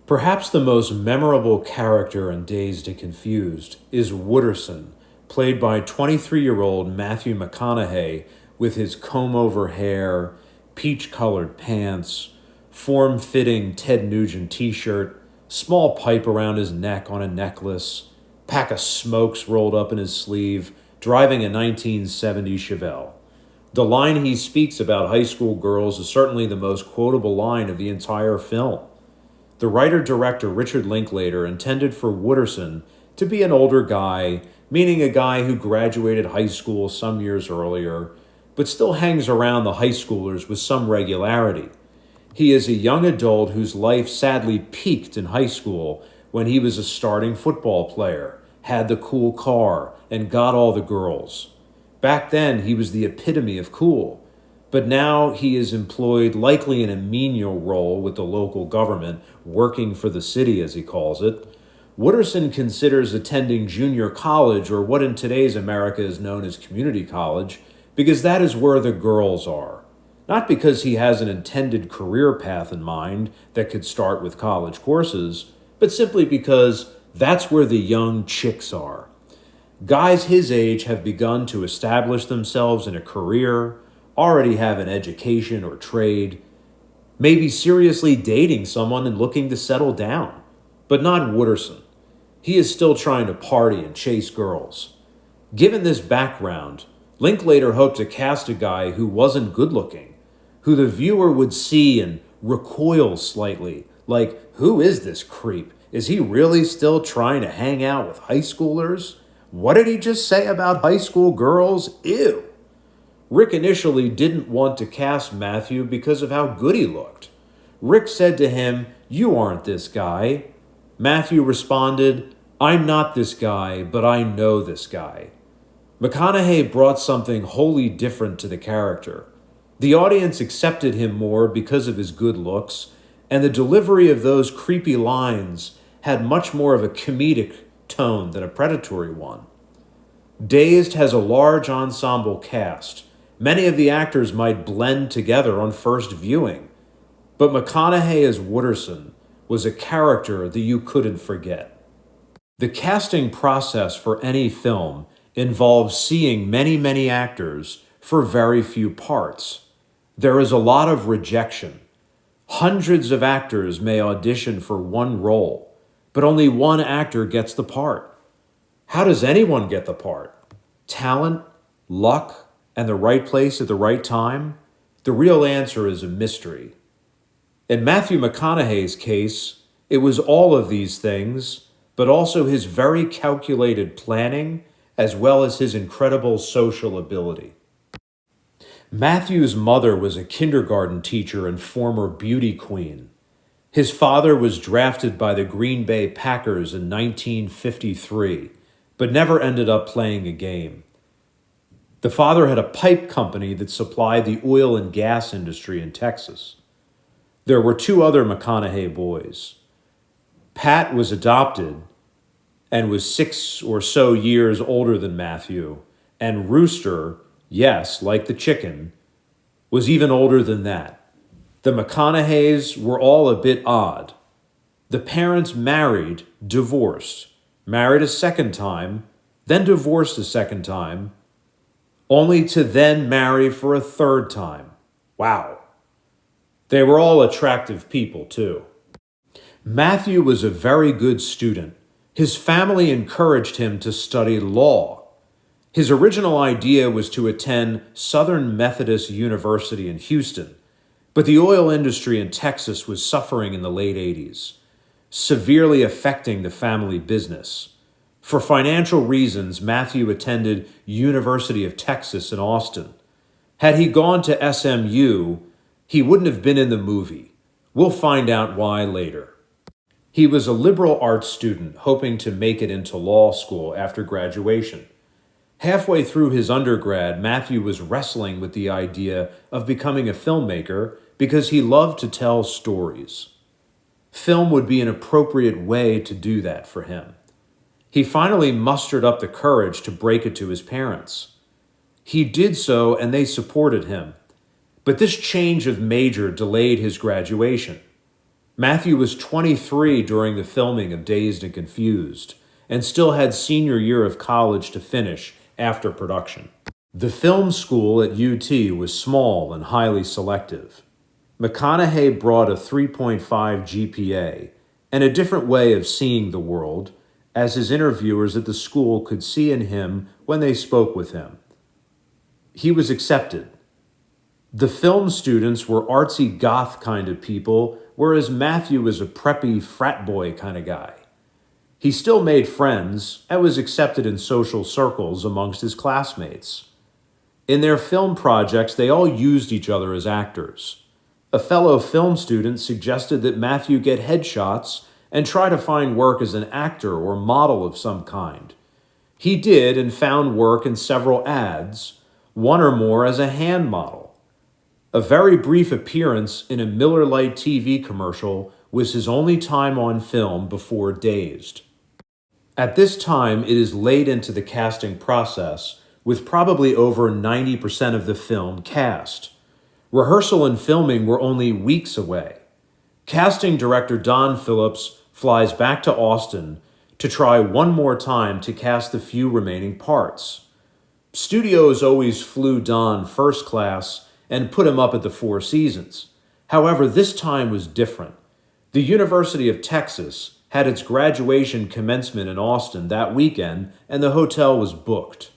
Perhaps the most memorable character in Dazed and Confused is Wooderson, played by 23-year-old Matthew McConaughey with his comb-over hair, peach-colored pants, form-fitting Ted Nugent t-shirt, small pipe around his neck on a necklace, pack of smokes rolled up in his sleeve, driving a 1970 Chevelle. The line he speaks about high school girls is certainly the most quotable line of the entire film. The writer-director Richard Linklater intended for Wooderson to be an older guy, meaning a guy who graduated high school some years earlier, but still hangs around the high schoolers with some regularity. He is a young adult whose life sadly peaked in high school when he was a starting football player, had the cool car, and got all the girls. Back then, he was the epitome of cool. But now he is employed likely in a menial role with the local government, working for the city, as he calls it. Wooderson considers attending junior college, or what in today's America is known as community college, because that is where the girls are. Not because he has an intended career path in mind that could start with college courses, but simply because that's where the young chicks are. Guys his age have begun to establish themselves in a career, already have an education or trade, maybe seriously dating someone and looking to settle down. But not Wooderson. He is still trying to party and chase girls. Given this background, Linklater hoped to cast a guy who wasn't good looking, who the viewer would see and recoil slightly, like, who is this creep? Is he really still trying to hang out with high schoolers? What did he just say about high school girls? Ew. Rick initially didn't want to cast Matthew because of how good he looked. Rick said to him, "You aren't this guy." Matthew responded, "I'm not this guy, but I know this guy." McConaughey brought something wholly different to the character. The audience accepted him more because of his good looks, and the delivery of those creepy lines had much more of a comedic tone than a predatory one. Dazed has a large ensemble cast. Many of the actors might blend together on first viewing, but McConaughey as Wooderson was a character that you couldn't forget. The casting process for any film involves seeing many actors for very few parts. There is a lot of rejection. Hundreds of actors may audition for one role, but only one actor gets the part. How does anyone get the part? Talent, luck, and the right place at the right time? The real answer is a mystery. In Matthew McConaughey's case, it was all of these things, but also his very calculated planning, as well as his incredible social ability. Matthew's mother was a kindergarten teacher and former beauty queen. His father was drafted by the Green Bay Packers in 1953, but never ended up playing a game. The father had a pipe company that supplied the oil and gas industry in Texas. There were two other McConaughey boys. Pat was adopted and was 6 or so years older than Matthew, and Rooster, yes, like the chicken, was even older than that. The McConaugheys were all a bit odd. The parents married, divorced, married a second time, then divorced a second time, only to then marry for a third time. Wow. They were all attractive people, too. Matthew was a very good student. His family encouraged him to study law. His original idea was to attend Southern Methodist University in Houston, but the oil industry in Texas was suffering in the late 80s, severely affecting the family business. For financial reasons, Matthew attended University of Texas in Austin. Had he gone to SMU, he wouldn't have been in the movie. We'll find out why later. He was a liberal arts student hoping to make it into law school after graduation. Halfway through his undergrad, Matthew was wrestling with the idea of becoming a filmmaker because he loved to tell stories. Film would be an appropriate way to do that for him. He finally mustered up the courage to break it to his parents. He did so, and they supported him. But this change of major delayed his graduation. Matthew was 23 during the filming of Dazed and Confused, and still had senior year of college to finish after production. The film school at UT was small and highly selective. McConaughey brought a 3.5 GPA and a different way of seeing the world, as his interviewers at the school could see in him when they spoke with him. He was accepted. The film students were artsy goth kind of people, whereas Matthew was a preppy frat boy kind of guy. He still made friends and was accepted in social circles amongst his classmates. In their film projects, they all used each other as actors. A fellow film student suggested that Matthew get headshots and try to find work as an actor or model of some kind. He did and found work in several ads, one or more as a hand model. A very brief appearance in a Miller Lite TV commercial was his only time on film before Dazed. At this time, it is late into the casting process, with probably over 90% of the film cast. Rehearsal and filming were only weeks away. Casting director Don Phillips flies back to Austin to try one more time to cast the few remaining parts. Studios always flew Don first class and put him up at the Four Seasons. However, this time was different. The University of Texas had its graduation commencement in Austin that weekend, and the hotel was booked.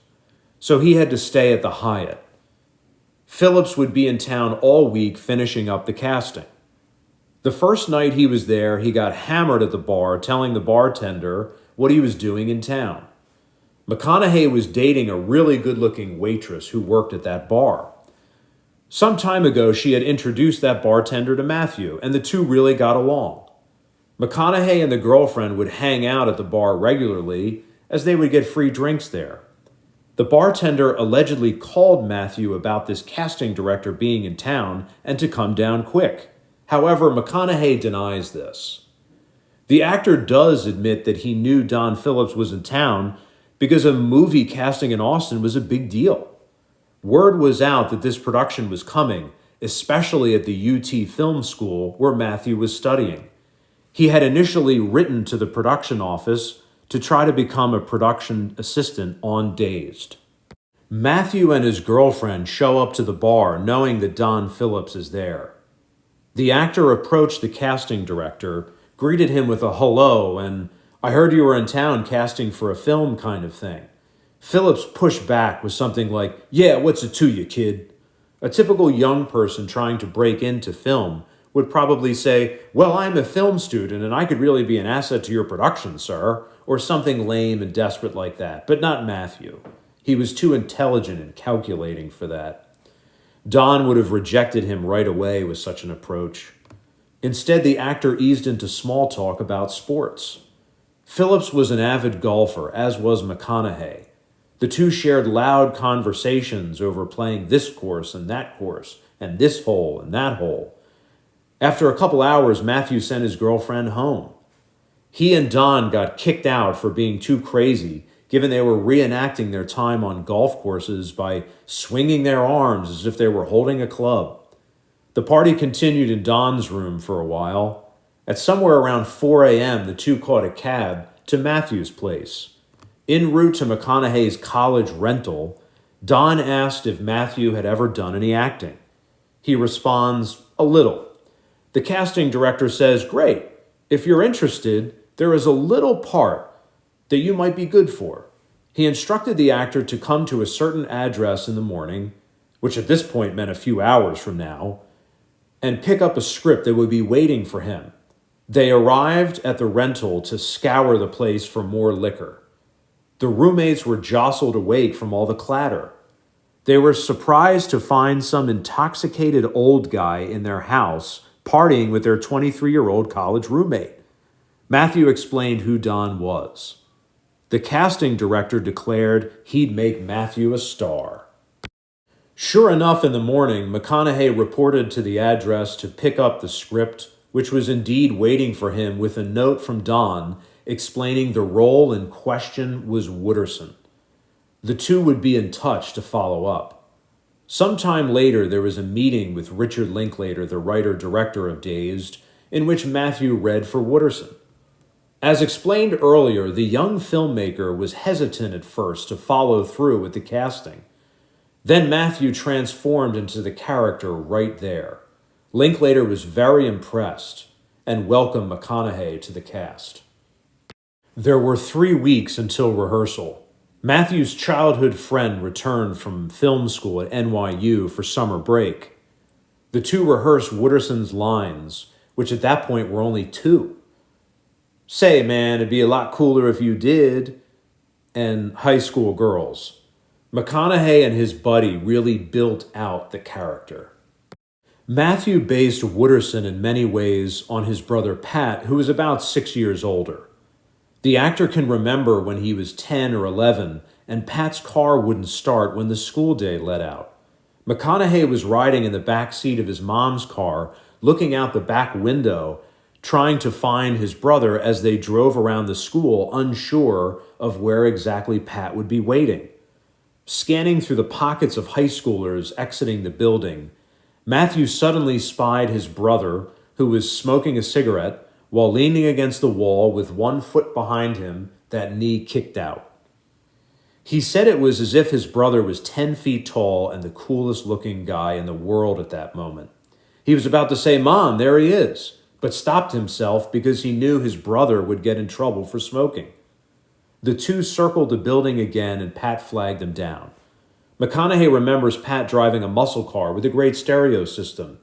So he had to stay at the Hyatt. Phillips would be in town all week finishing up the casting. The first night he was there, he got hammered at the bar, telling the bartender what he was doing in town. McConaughey was dating a really good-looking waitress who worked at that bar. Some time ago, she had introduced that bartender to Matthew, and the two really got along. McConaughey and the girlfriend would hang out at the bar regularly, as they would get free drinks there. The bartender allegedly called Matthew about this casting director being in town and to come down quick. However, McConaughey denies this. The actor does admit that he knew Don Phillips was in town because a movie casting in Austin was a big deal. Word was out that this production was coming, especially at the UT Film School where Matthew was studying. He had initially written to the production office to try to become a production assistant on Dazed. Matthew and his girlfriend show up to the bar knowing that Don Phillips is there. The actor approached the casting director, greeted him with a hello, and "I heard you were in town casting for a film" kind of thing. Phillips pushed back with something like, "Yeah, what's it to you, kid?" A typical young person trying to break into film would probably say, "Well, I'm a film student and I could really be an asset to your production, sir," or something lame and desperate like that, but not Matthew. He was too intelligent and calculating for that. Don would have rejected him right away with such an approach. Instead, the actor eased into small talk about sports. Phillips was an avid golfer, as was McConaughey. The two shared loud conversations over playing this course and that course, and this hole and that hole. After a couple hours, Matthew sent his girlfriend home. He and Don got kicked out for being too crazy, given they were reenacting their time on golf courses by swinging their arms as if they were holding a club. The party continued in Don's room for a while. At somewhere around 4 a.m., the two caught a cab to Matthew's place. En route to McConaughey's college rental, Don asked if Matthew had ever done any acting. He responds, "A little." The casting director says, "Great. If you're interested, there is a little part that you might be good for." He instructed the actor to come to a certain address in the morning, which at this point meant a few hours from now, and pick up a script that would be waiting for him. They arrived at the rental to scour the place for more liquor. The roommates were jostled awake from all the clatter. They were surprised to find some intoxicated old guy in their house partying with their 23-year-old college roommate. Matthew explained who Don was. The casting director declared he'd make Matthew a star. Sure enough, in the morning, McConaughey reported to the address to pick up the script, which was indeed waiting for him with a note from Don explaining the role in question was Wooderson. The two would be in touch to follow up. Sometime later, there was a meeting with Richard Linklater, the writer-director of Dazed, in which Matthew read for Wooderson. As explained earlier, the young filmmaker was hesitant at first to follow through with the casting. Then Matthew transformed into the character right there. Linklater was very impressed and welcomed McConaughey to the cast. There were 3 weeks until rehearsal. Matthew's childhood friend returned from film school at NYU for summer break. The two rehearsed Wooderson's lines, which at that point were only 2. "Say, man, it'd be a lot cooler if you did," and "high school girls." McConaughey and his buddy really built out the character. Matthew based Wooderson in many ways on his brother Pat, who was about 6 years older. The actor can remember when he was 10 or 11 and Pat's car wouldn't start when the school day let out. McConaughey was riding in the back seat of his mom's car, looking out the back window, trying to find his brother as they drove around the school, unsure of where exactly Pat would be waiting. Scanning through the pockets of high schoolers exiting the building, Matthew suddenly spied his brother, who was smoking a cigarette while leaning against the wall with one foot behind him, that knee kicked out. He said it was as if his brother was 10 feet tall and the coolest looking guy in the world at that moment. He was about to say, "Mom, there he is," but stopped himself because he knew his brother would get in trouble for smoking. The two circled the building again and Pat flagged them down. McConaughey remembers Pat driving a muscle car with a great stereo system.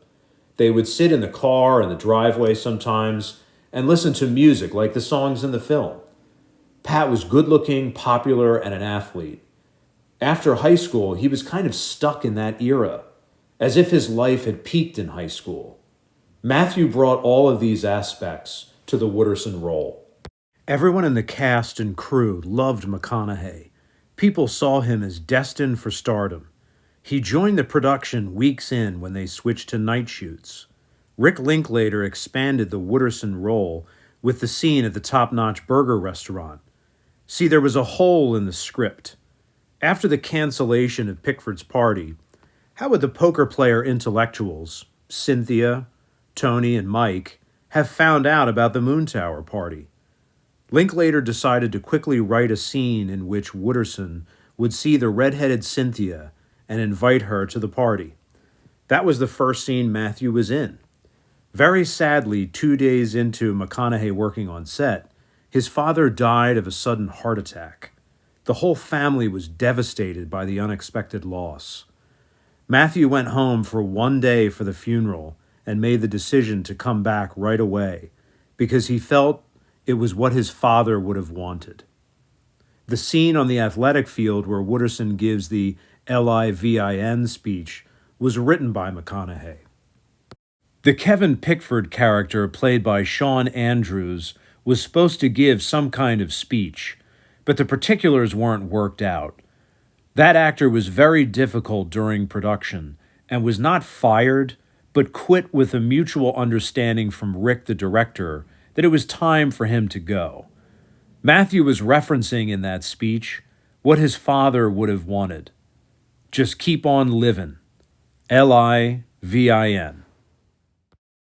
They would sit in the car in the driveway sometimes and listen to music like the songs in the film. Pat was good-looking, popular, and an athlete. After high school, he was kind of stuck in that era, as if his life had peaked in high school. Matthew brought all of these aspects to the Wooderson role. Everyone in the cast and crew loved McConaughey. People saw him as destined for stardom. He joined the production weeks in when they switched to night shoots. Rick Linklater expanded the Wooderson role with the scene at the top-notch burger restaurant. See, there was a hole in the script. After the cancellation of Pickford's party, how would the poker player intellectuals, Cynthia, Tony, and Mike, have found out about the Moon Tower party? Linklater decided to quickly write a scene in which Wooderson would see the red-headed Cynthia and invite her to the party. That was the first scene Matthew was in. Very sadly, 2 days into McConaughey working on set, his father died of a sudden heart attack. The whole family was devastated by the unexpected loss. Matthew went home for 1 day for the funeral and made the decision to come back right away because he felt it was what his father would have wanted. The scene on the athletic field where Wooderson gives the LIVIN speech was written by McConaughey. The Kevin Pickford character, played by Sean Andrews, was supposed to give some kind of speech, but the particulars weren't worked out. That actor was very difficult during production and was not fired, but quit with a mutual understanding from Rick, the director, that it was time for him to go. Matthew was referencing in that speech what his father would have wanted. Just keep on living. LIVIN.